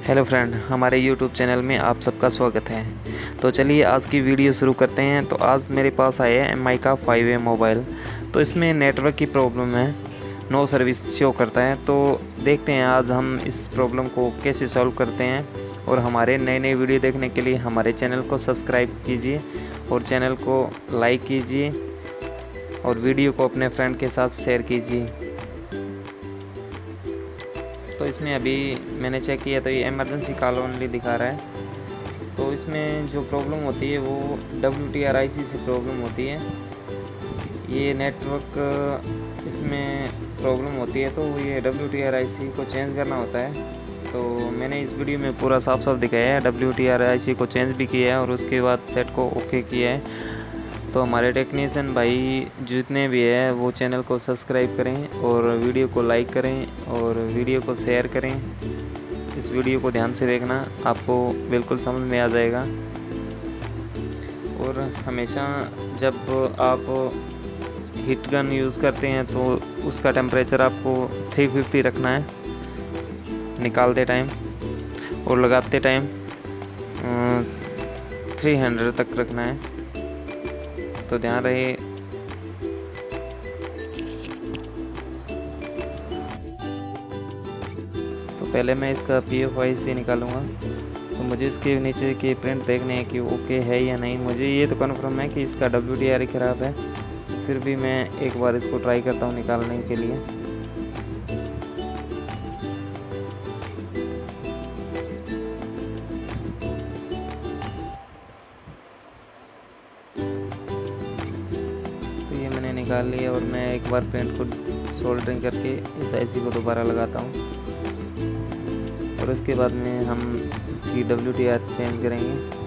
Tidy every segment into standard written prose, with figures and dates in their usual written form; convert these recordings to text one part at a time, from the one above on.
Hello friend, हमारे YouTube channel में आप सबका स्वागत है। तो चलिए आज की वीडियो शुरू करते हैं। तो आज मेरे पास आया है MI का 5A मोबाइल। तो इसमें नेटवर्क की प्रॉब्लम है, नो सर्विस शो करता है। तो देखते हैं आज हम इस प्रॉब्लम को कैसे सॉल्व करते हैं। और हमारे नए नए वीडियो देखने के लिए हमारे चैनल को सब्सक्राइब कीजिए और चैनल को लाइक कीजिए और वीडियो को अपने फ्रेंड के साथ शेयर कीजिए। तो इसमें अभी मैंने चेक किया तो ये इमरजेंसी कॉल ओनली दिखा रहा है। तो इसमें जो प्रॉब्लम होती है वो WTRIC से प्रॉब्लम होती है। ये नेटवर्क इसमें प्रॉब्लम होती है तो ये WTRIC को चेंज करना होता है। तो मैंने इस वीडियो में पूरा साफ साफ दिखाया है, WTRIC को चेंज भी किया है और उसके बाद सेट को ओके किया है। तो हमारे टेक्नीशियन भाई जितने भी हैं वो चैनल को सब्सक्राइब करें और वीडियो को लाइक करें और वीडियो को शेयर करें। इस वीडियो को ध्यान से देखना, आपको बिल्कुल समझ में आ जाएगा। और हमेशा जब आप हीट गन यूज़ करते हैं तो उसका टेम्परेचर आपको 350 रखना है निकालते टाइम, और लगाते टाइम 300 तक रखना है। तो ध्यान रहे। तो पहले मैं इसका PFIC निकालूंगा। तो मुझे इसके नीचे के प्रिंट देखने हैं कि ओके है या नहीं। मुझे ये तो कन्फर्म है कि इसका WTRI ख़राब है, फिर भी मैं एक बार इसको ट्राई करता हूँ निकालने के लिए। तो ये मैंने निकाल लिया और मैं एक बार पेंट को सोल्डरिंग करके इस IC को दोबारा लगाता हूँ और उसके बाद में हम इसकी WTR चेंज करेंगे।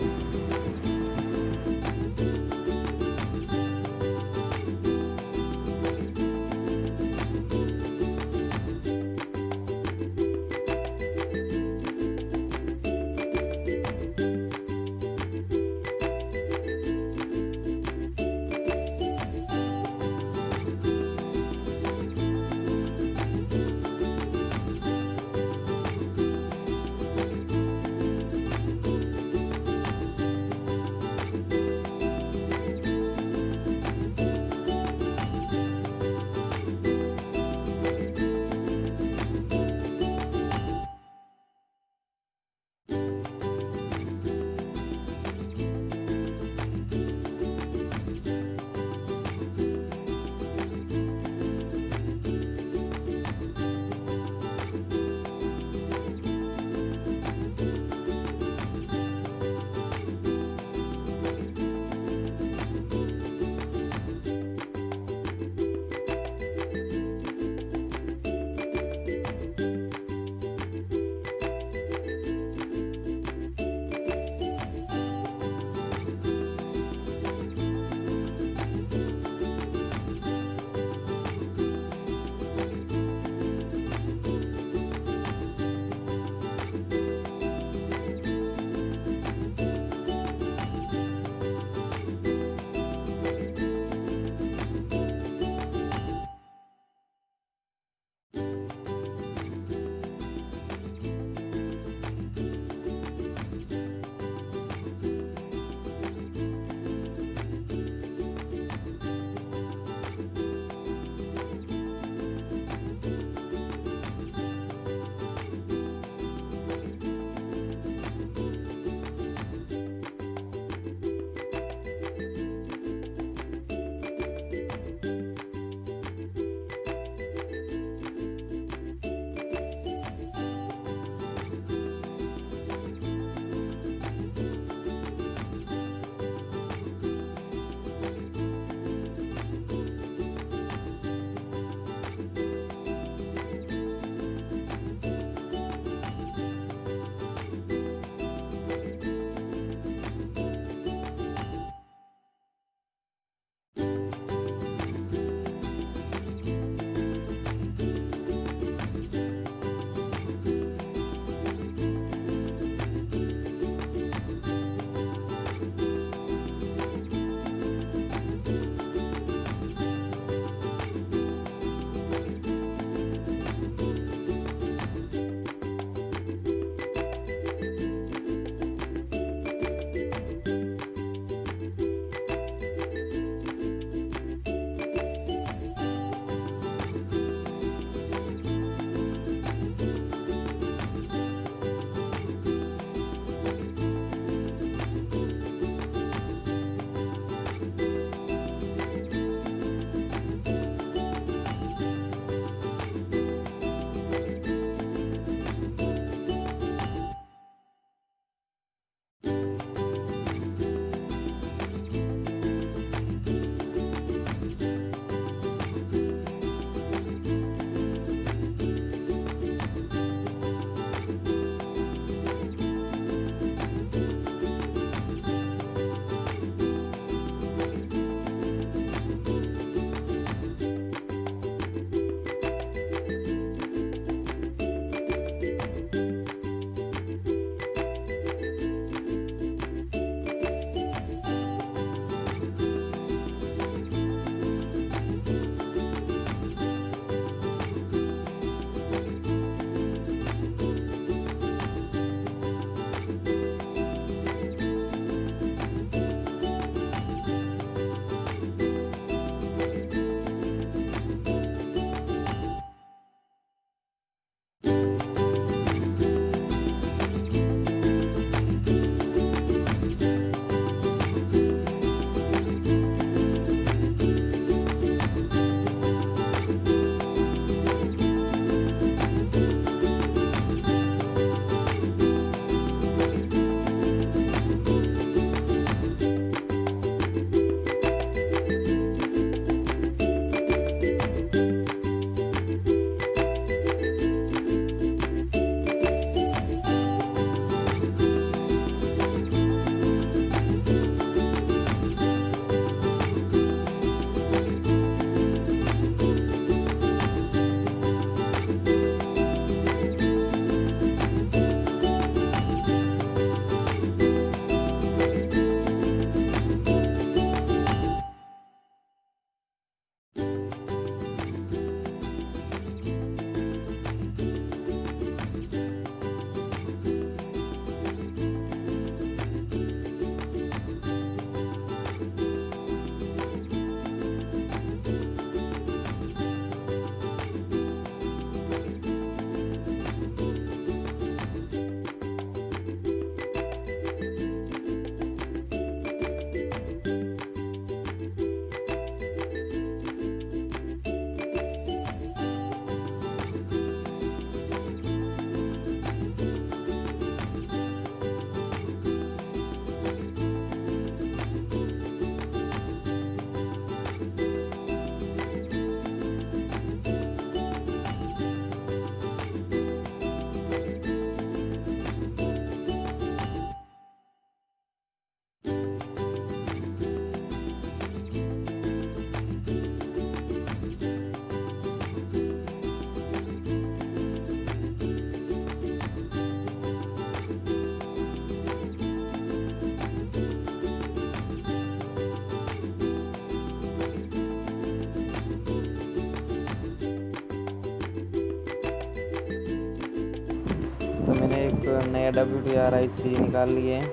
तो मैंने एक नया WTR IC निकाल लिए हैं,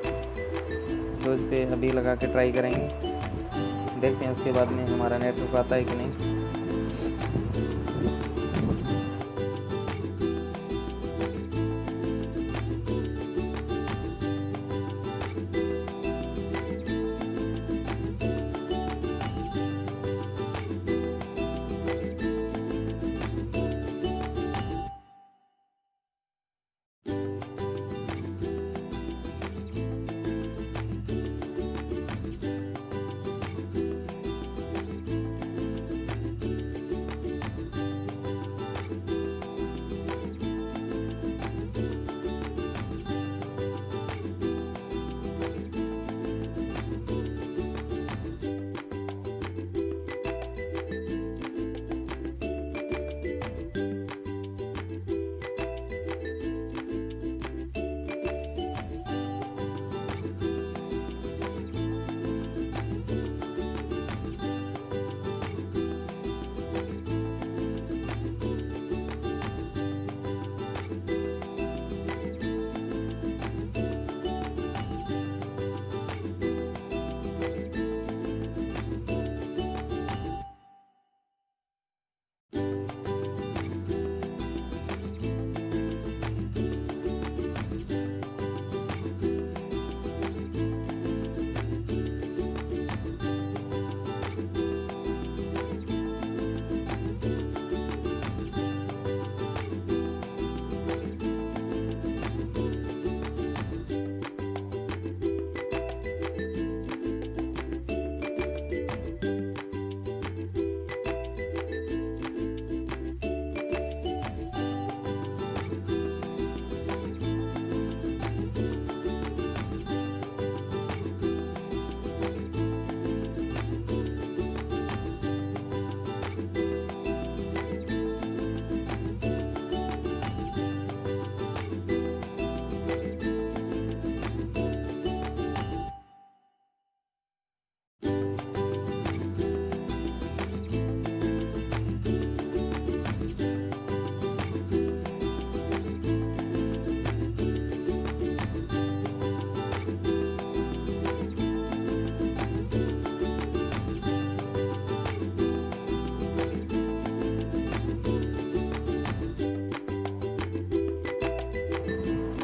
तो इस पर अभी लगा के ट्राई करेंगे, देखते हैं उसके बाद में हमारा नेटवर्क आता है कि नहीं।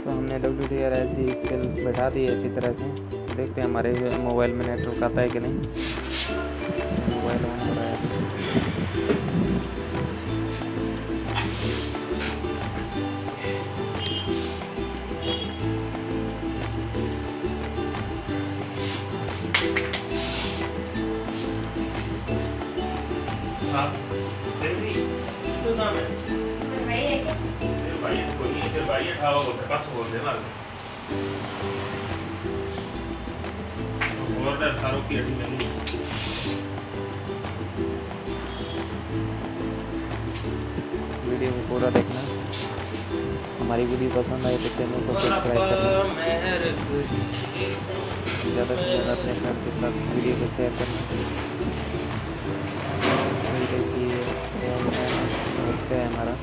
हमने WTR IC इस पर बैठा दी है अच्छी तरह से। देखते हैं हमारे मोबाइल में नेटवर्क आता है कि नहीं। मोबाइल ऑन हो रहा है। वीडियो को पूरा देखना। हमारी वीडियो पसंद आए तो चैनल को सब्सक्राइब करना। ज़्यादा से ज़्यादा अपने फ्रेंड के साथ वीडियो को शेयर करना। है हमारा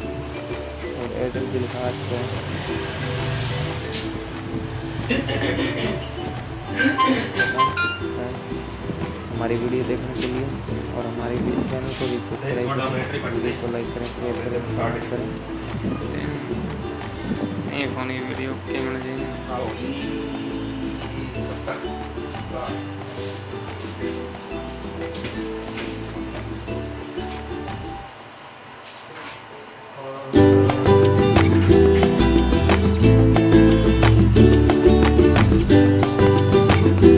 और एयरटेल की लिखा है। हमारी वीडियो देखने के लिए और हमारे चैनल को भी सब्सक्राइब करें, वीडियो को लाइक करें, शेयर करें, कमेंट करें। ये फोन वीडियो कैमरा